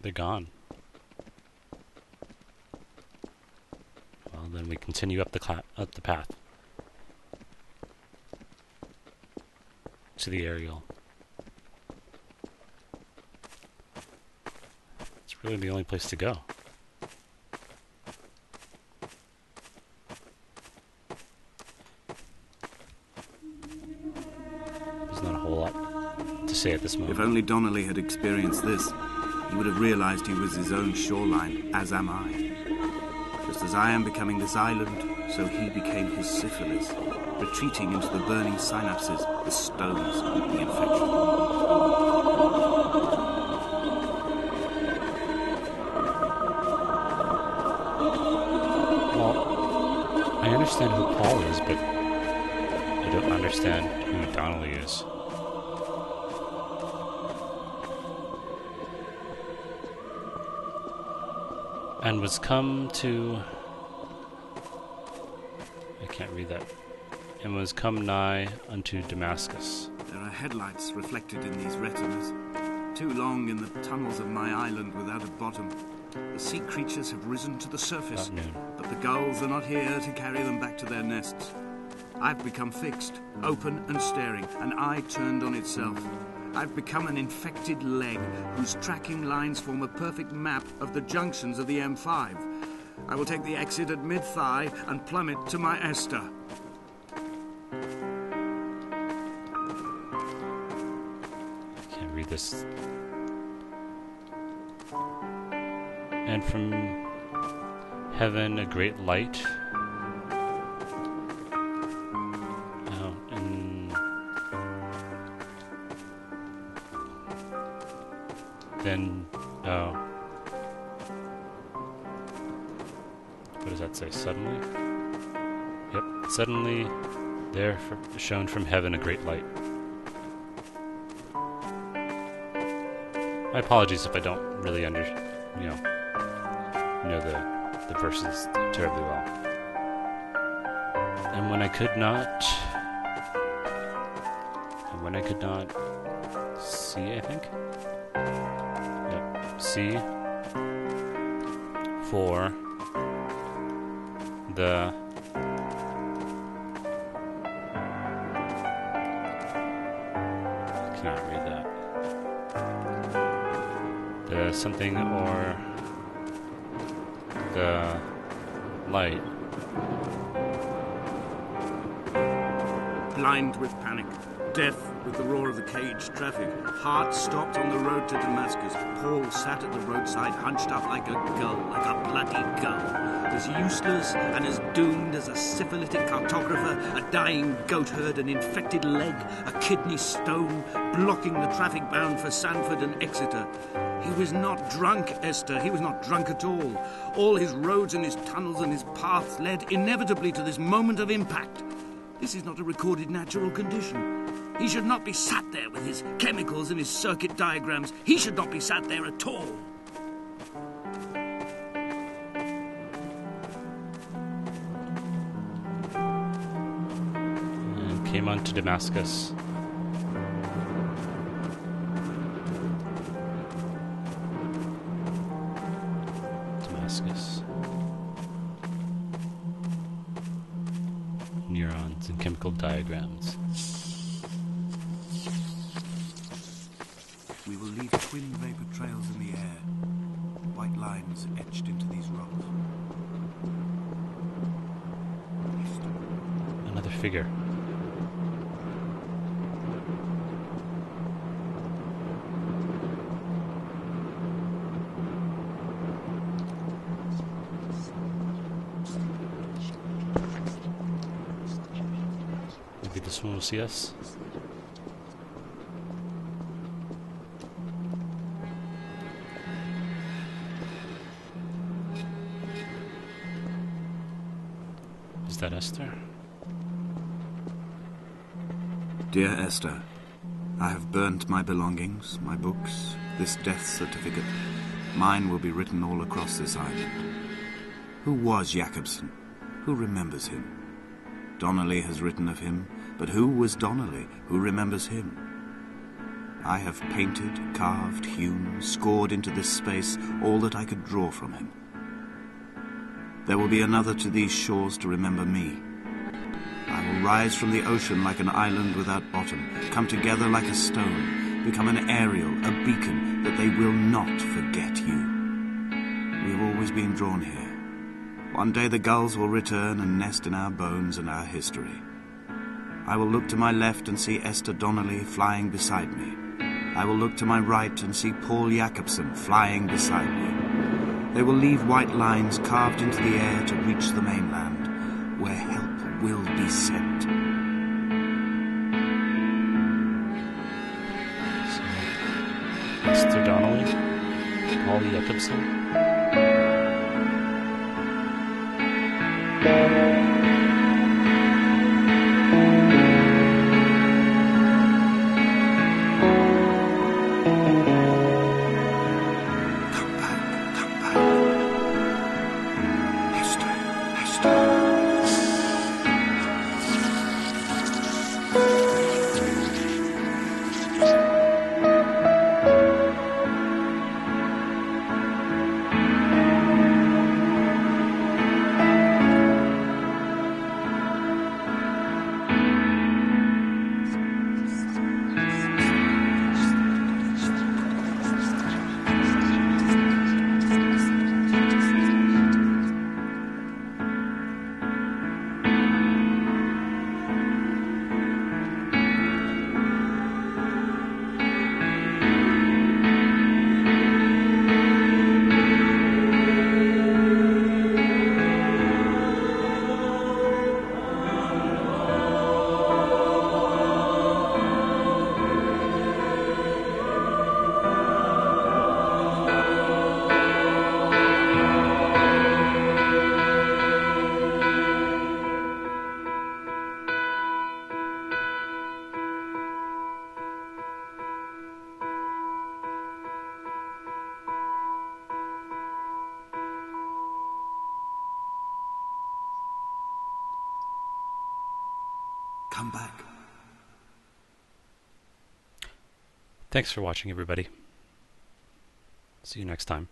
They're gone. Well, then we continue up the path to the aerial. It's really the only place to go. There's not a whole lot to say at this moment. If only Donnelly had experienced this, he would have realized he was his own shoreline, as am I. Just as I am becoming this island, so he became his syphilis, retreating into the burning synapses, the stones, the infection. Well, I understand who Paul is, but I don't understand who Donnelly is. And was come to... I can't read that. And was come nigh unto Damascus. There are headlights reflected in these retinas. Too long in the tunnels of my island without a bottom. The sea creatures have risen to the surface, but the gulls are not here to carry them back to their nests. I've become fixed, open and staring, an eye turned on itself. I've become an infected leg whose tracking lines form a perfect map of the junctions of the M5. I will take the exit at mid-thigh and plummet to my Esther. I can't read this. And from heaven a great light. Then, what does that say? Suddenly? Yep, suddenly there shone from heaven a great light. My apologies if I don't really know the verses terribly well. And when I could not see, I think. See for the I cannot read that. The something or the light. Blind with panic, deaf with the roar of the caged traffic, heart stopped on the road to Damascus. Paul sat at the roadside, hunched up like a gull, like a bloody gull, as useless and as doomed as a syphilitic cartographer, a dying goatherd, an infected leg, a kidney stone, blocking the traffic bound for Sanford and Exeter. He was not drunk, Esther. He was not drunk at all. All his roads and his tunnels and his paths led inevitably to this moment of impact. This is not a recorded natural condition. He should not be sat there with his chemicals and his circuit diagrams. He should not be sat there at all. And came unto Damascus. Neurons and chemical diagrams. We will leave twin vapor trails in the air, white lines etched into these rocks. Another figure. Maybe this one will see us. Is that Esther? Dear Esther, I have burnt my belongings, my books, this death certificate. Mine will be written all across this island. Who was Jacobson? Who remembers him? Donnelly has written of him, but who was Donnelly? Who remembers him? I have painted, carved, hewn, scored into this space all that I could draw from him. There will be another to these shores to remember me. I will rise from the ocean like an island without bottom, come together like a stone, become an aerial, a beacon, that they will not forget you. We have always been drawn here. One day the gulls will return and nest in our bones and our history. I will look to my left and see Esther Donnelly flying beside me. I will look to my right and see Paul Jacobson flying beside me. They will leave white lines carved into the air to reach the mainland, where help will be sent. So, Esther Donnelly, Paul Jacobson. Come back. Thanks for watching, everybody. See you next time.